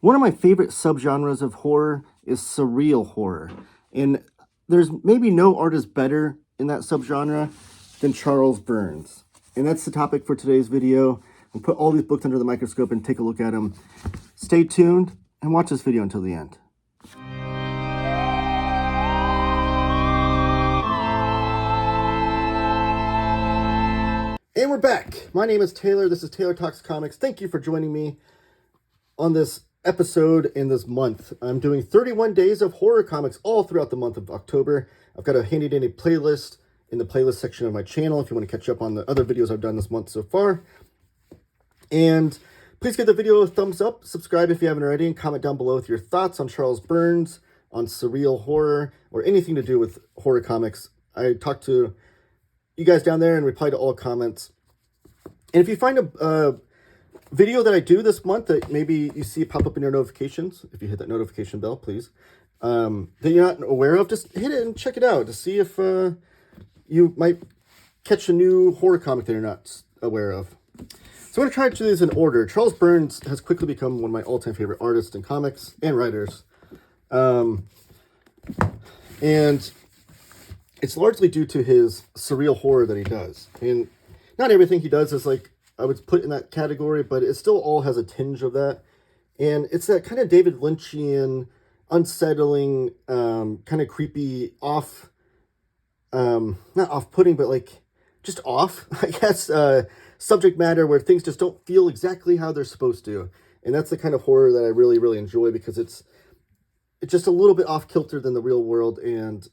One of my favorite subgenres of horror is surreal horror, and there's maybe no artist better in that subgenre than Charles Burns. And that's the topic for today's video. We'll put all these books under the microscope and take a look at them. Stay tuned and watch this video until the end. And we're back. My name is Taylor. This is Taylor Talks Comics. Thank you for joining me on this episode in this month. I'm doing 31 days of horror comics all throughout the month of October. I've got a handy dandy playlist in the playlist section of my channel if you want to catch up on the other videos I've done this month so far. And please give the video a thumbs up, subscribe if you haven't already, and comment down below with your thoughts on Charles Burns, on surreal horror, or anything to do with horror comics. I talked to you guys down there and reply to all comments. And if you find a video that I do this month that maybe you see pop up in your notifications, if you hit that notification bell, please, that you're not aware of, just hit it and check it out to see if you might catch a new horror comic that you're not aware of. So I'm going to try to do these in order. Charles Burns has quickly become one of my all-time favorite artists in comics and writers. And it's largely due to his surreal horror that he does. And not everything he does is like I would put in that category, but it still all has a tinge of that. And it's that kind of David Lynchian, unsettling, kind of creepy, not off-putting, but like just off, I guess, subject matter where things just don't feel exactly how they're supposed to. And that's the kind of horror that I really, really enjoy because it's just a little bit off-kilter than the real world and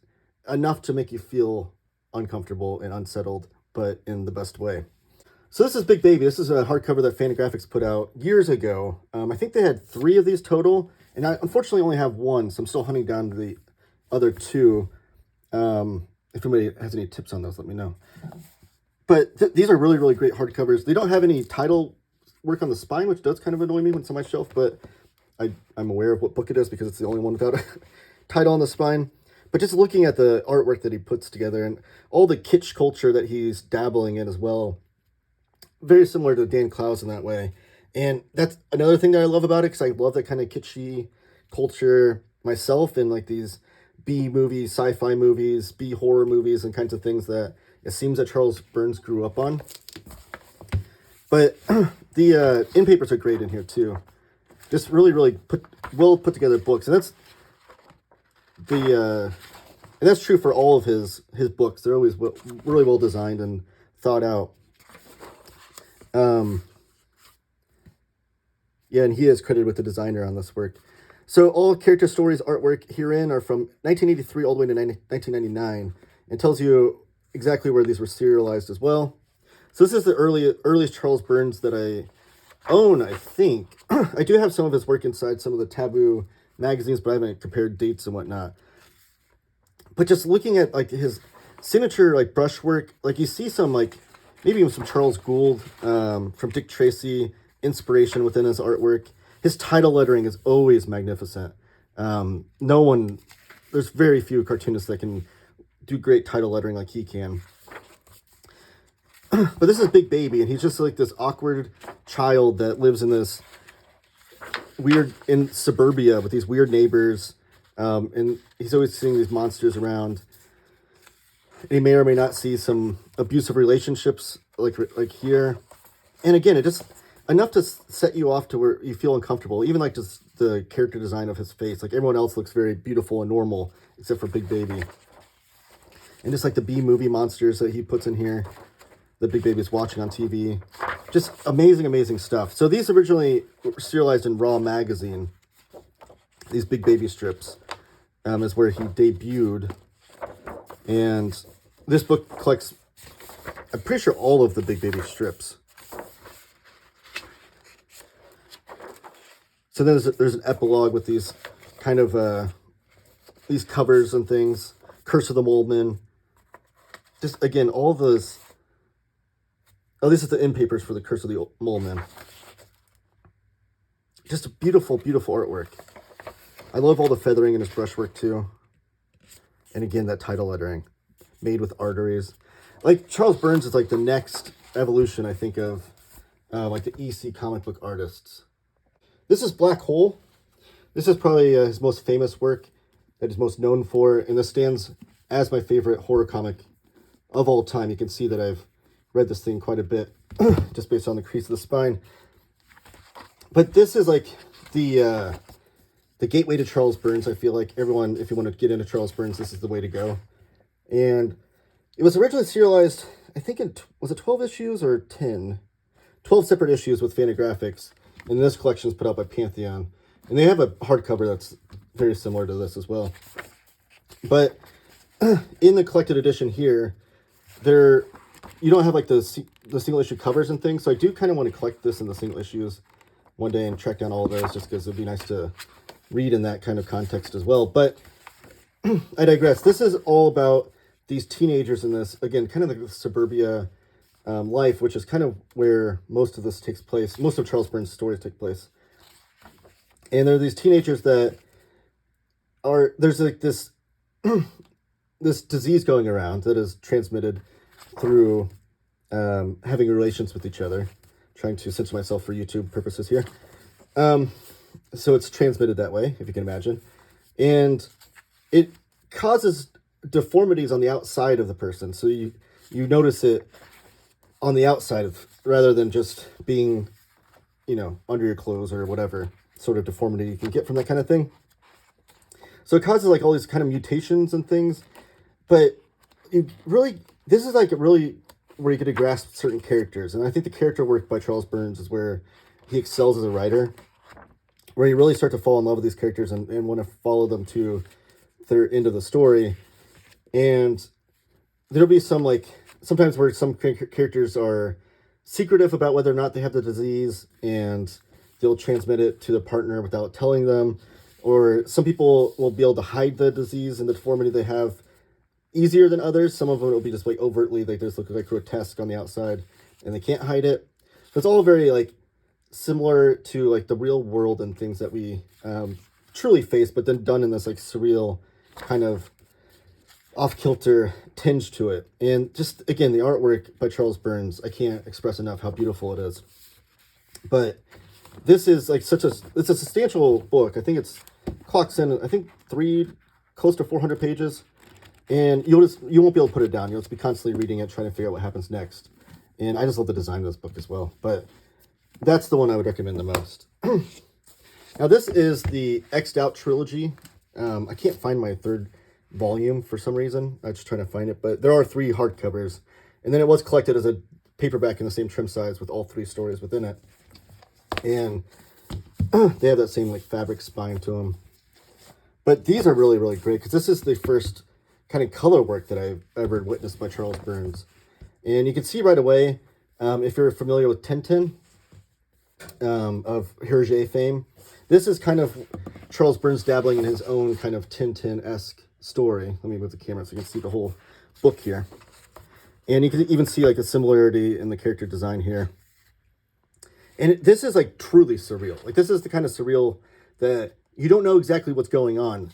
enough to make you feel uncomfortable and unsettled, but in the best way. So this is Big Baby. This is a hardcover that Fantagraphics put out years ago. I think they had 3 of these total, and I unfortunately only have 1, so I'm still hunting down the other 2. If anybody has any tips on those, let me know. But these are really, really great hardcovers. They don't have any title work on the spine, which does kind of annoy me when it's on my shelf, but I'm aware of what book it is because it's the only one without a title on the spine. But just looking at the artwork that he puts together and all the kitsch culture that he's dabbling in as well, very similar to Dan Clowes in that way. And that's another thing that I love about it, because I love that kind of kitschy culture myself, and like these B movies, sci-fi movies, B horror movies, and kinds of things that it seems that Charles Burns grew up on. But the in papers are great in here too. Just really, really well put together books, and that's true for all of his books. They're always really well designed and thought out. Yeah, and he is credited with the designer on this work. So all character stories, artwork herein are from 1983 all the way to 1999, and tells you exactly where these were serialized as well. So this is the earliest Charles Burns that I own, I think. I do have some of his work inside some of the Taboo magazines, but I haven't compared dates and whatnot. But just looking at like his signature like brushwork, like you see some like maybe even some Charles Gould from Dick Tracy inspiration within his artwork. His title lettering is always magnificent. There's very few cartoonists that can do great title lettering like he can. But this is Big Baby, and he's just like this awkward child that lives in this in suburbia with these weird neighbors. And he's always seeing these monsters around. And he may or may not see some abusive relationships like here. And again, it just enough to set you off to where you feel uncomfortable. Even like just the character design of his face. Like everyone else looks very beautiful and normal, except for Big Baby. And just like the B-movie monsters that he puts in here, that Big Baby's watching on TV. Just amazing, amazing stuff. So these originally were serialized in Raw magazine. These Big Baby strips is where he debuted. And this book collects, I'm pretty sure, all of the Big Baby strips. So then there's an epilogue with these kind of, these covers and things. Curse of the Moleman. Just, again, all those. Oh, this is the in papers for the Curse of the Moleman. Just a beautiful, beautiful artwork. I love all the feathering in his brushwork too. And again, that title lettering, made with arteries. Like Charles Burns is like the next evolution, I think, of like the EC comic book artists. This is Black Hole. This is probably his most famous work that he's most known for, and this stands as my favorite horror comic of all time. You can see that I've read this thing quite a bit, just based on the crease of the spine. But this is like the gateway to Charles Burns. I feel like everyone, if you want to get into Charles Burns, this is the way to go. And it was originally serialized, I think, was it 12 issues or 10? 12 separate issues with Fantagraphics. And this collection is put out by Pantheon. And they have a hardcover that's very similar to this as well. But in the collected edition here, you don't have like the single issue covers and things. So I do kind of want to collect this in the single issues one day and track down all of those, just because it'd be nice to read in that kind of context as well. But I digress. This is all about these teenagers in this, again, kind of like the suburbia life, which is kind of where most of this takes place. Most of Charles Burns' stories take place. And there are these teenagers that there's like this, this disease going around that is transmitted through having relations with each other. Trying to censor myself for YouTube purposes here. So it's transmitted that way, if you can imagine. And it causes deformities on the outside of the person. So you notice it on the outside rather than just being, under your clothes or whatever sort of deformity you can get from that kind of thing. So it causes like all these kind of mutations and things. But this is like really where you get to grasp certain characters. And I think the character work by Charles Burns is where he excels as a writer, where you really start to fall in love with these characters and want to follow them to their end of the story. And there'll be sometimes where some characters are secretive about whether or not they have the disease, and they'll transmit it to the partner without telling them. Or some people will be able to hide the disease and the deformity they have easier than others. Some of them will be just like overtly, they just look like grotesque on the outside and they can't hide it. So it's all very like similar to like the real world and things that we truly face, but then done in this like surreal kind of off-kilter tinge to it. And just, again, the artwork by Charles Burns, I can't express enough how beautiful it is. But this is like it's a substantial book. I think it's clocks in, I think close to 400 pages. And you won't be able to put it down. You'll just be constantly reading it, trying to figure out what happens next. And I just love the design of this book as well. But that's the one I would recommend the most. Now, this is the X'd Out Trilogy. I can't find my third volume for some reason. I'm just trying to find it. But there are 3 hardcovers. And then it was collected as a paperback in the same trim size with all 3 stories within it. And they have that same like fabric spine to them. But these are really, really great, because this is the first kind of color work that I've ever witnessed by Charles Burns. And you can see right away, if you're familiar with Tintin, of Hergé fame, this is kind of Charles Burns dabbling in his own kind of Tintin-esque story. Let me move the camera so you can see the whole book here. And you can even see like a similarity in the character design here. And this is like truly surreal. Like this is the kind of surreal that you don't know exactly what's going on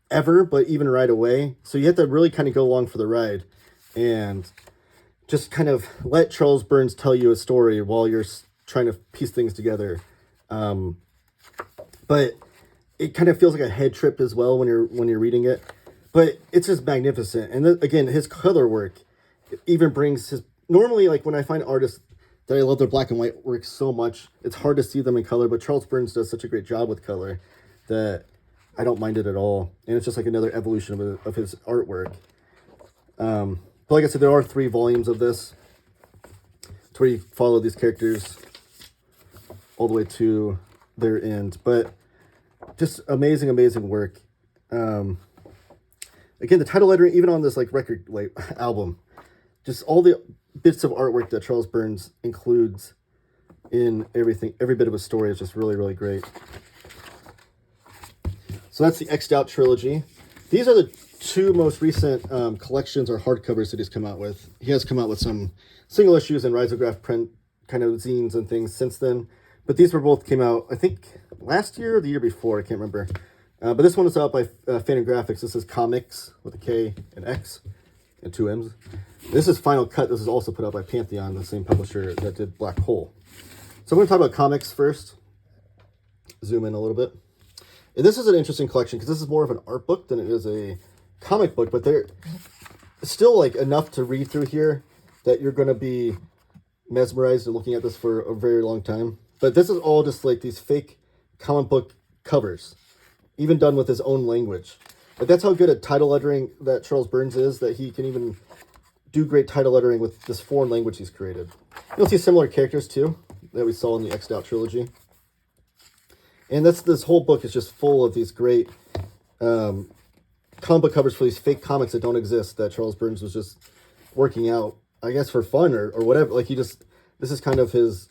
ever, but even right away. So you have to really kind of go along for the ride and just kind of let Charles Burns tell you a story while you're trying to piece things together. But it kind of feels like a head trip as well when you're reading it. But it's just magnificent. And again, his color work even brings his... Normally, like when I find artists that I love their black and white work so much, it's hard to see them in color. But Charles Burns does such a great job with color that I don't mind it at all. And it's just like another evolution of his artwork. But like I said, there are 3 volumes of this. It's where you follow these characters all the way to their end. But just amazing, amazing work. Again, the title lettering, even on this like record album, just all the bits of artwork that Charles Burns includes in everything, every bit of his story is just really, really great. So that's the X'd Out Trilogy. These are the 2 most recent collections or hardcovers that he's come out with. He has come out with some single issues and risograph print kind of zines and things since then. But these both came out, I think, last year or the year before. I can't remember. But this one is out by Fantagraphics. This is KOMMIX with a K and X and 2 M's. This is Final Cut. This is also put out by Pantheon, the same publisher that did Black Hole. So I'm going to talk about KOMMIX first. Zoom in a little bit. And this is an interesting collection because this is more of an art book than it is a comic book, but there's still like enough to read through here that you're going to be mesmerized and looking at this for a very long time. But this is all just like these fake comic book covers, even done with his own language. But that's how good at title lettering that Charles Burns is, that he can even do great title lettering with this foreign language he's created. You'll see similar characters too that we saw in the X'd Out trilogy. And this whole book is just full of these great comic book covers for these fake comics that don't exist, that Charles Burns was just working out, I guess, for fun or whatever. Like this is kind of his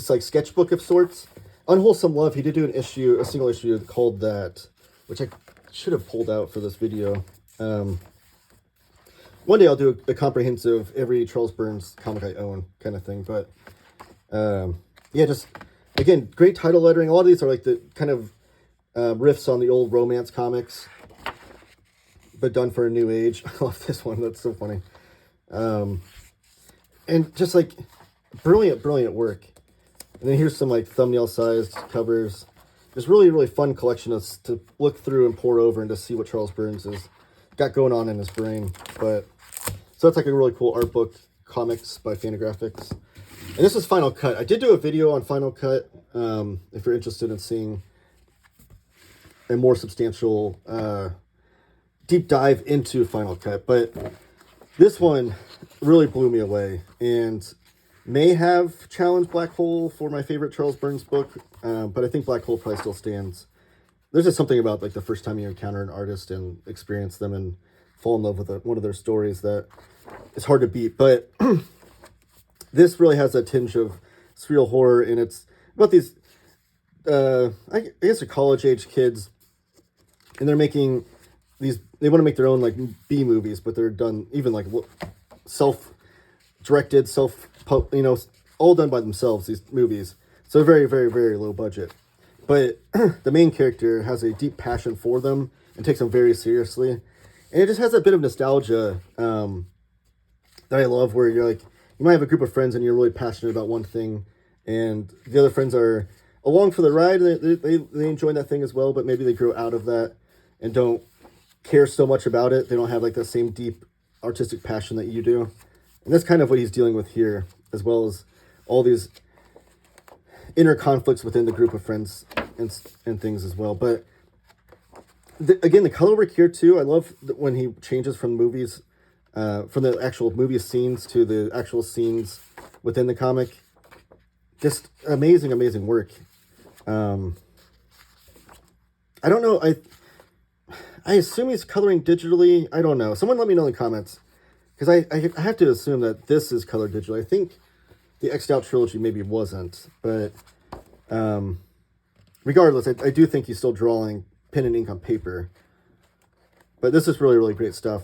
like sketchbook of sorts. Unwholesome Love, he did do a single issue called that, which I should have pulled out for this video. One day I'll do a comprehensive every Charles Burns comic I own kind of thing. But yeah, just again, great title lettering. A lot of these are like the kind of riffs on the old romance comics, but done for a new age. I love this one. That's so funny. And just like brilliant work. And then here's some like thumbnail sized covers. Just really fun collection to look through and pour over and to see what Charles Burns has got going on in his brain. But so that's like a really cool art book, KOMMIX by Fantagraphics. And this is Final Cut. I did do a video on Final Cut, if you're interested in seeing a more substantial deep dive into Final Cut. But this one really blew me away and may have challenged Black Hole for my favorite Charles Burns book, but I think Black Hole probably still stands. There's just something about like the first time you encounter an artist and experience them and fall in love with one of their stories that is hard to beat. But this really has a tinge of surreal horror, and it's about these, I guess they're college-age kids, and they're making these, they want to make their own like B movies, but they're done even like self-directed, all done by themselves, these movies. So very low budget. But the main character has a deep passion for them and takes them very seriously. And it just has a bit of nostalgia that I love, where you're like, you might have a group of friends and you're really passionate about one thing, and the other friends are along for the ride. They enjoy that thing as well, but maybe they grow out of that and don't care so much about it. They don't have like the same deep artistic passion that you do. And that's kind of what he's dealing with here, as well as all these inner conflicts within the group of friends and things as well. But again, the color work here too, I love when he changes from movies, from the actual movie scenes to the actual scenes within the comic. Just amazing work. I don't know, I assume he's coloring digitally. I don't know. Someone let me know in the comments, because I have to assume that this is colored digitally. I think the X'd Out trilogy maybe wasn't, but regardless, I do think he's still drawing pen and ink on paper. But this is really great stuff.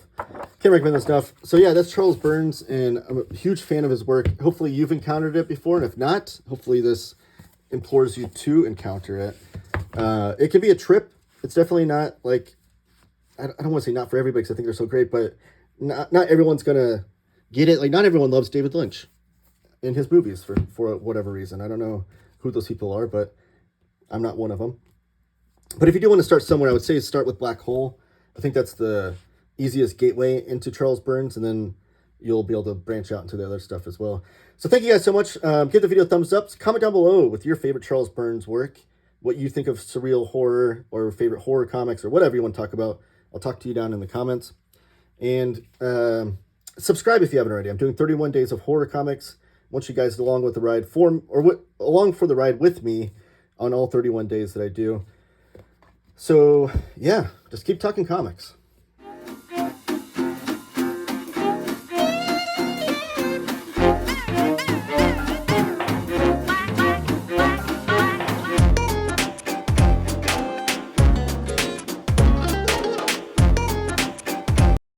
Can't recommend this enough. So yeah, that's Charles Burns, and I'm a huge fan of his work. Hopefully you've encountered it before, and if not, hopefully this implores you to encounter it. It can be a trip. It's definitely not like, I don't want to say not for everybody, because I think they're so great, but not everyone's gonna get it. Like, not everyone loves David Lynch in his movies for whatever reason. I don't know who those people are, but I'm not one of them. But if you do want to start somewhere, I would say start with Black Hole. I think that's the easiest gateway into Charles Burns, and then you'll be able to branch out into the other stuff as well. So thank you guys so much. Give the video a thumbs up. Comment down below with your favorite Charles Burns work, what you think of surreal horror or favorite horror comics or whatever you want to talk about. I'll talk to you down in the comments. And subscribe if you haven't already. I'm doing 31 days of horror comics. I want you guys along with the ride along for the ride with me on all 31 days that I do. So yeah, just keep talking comics.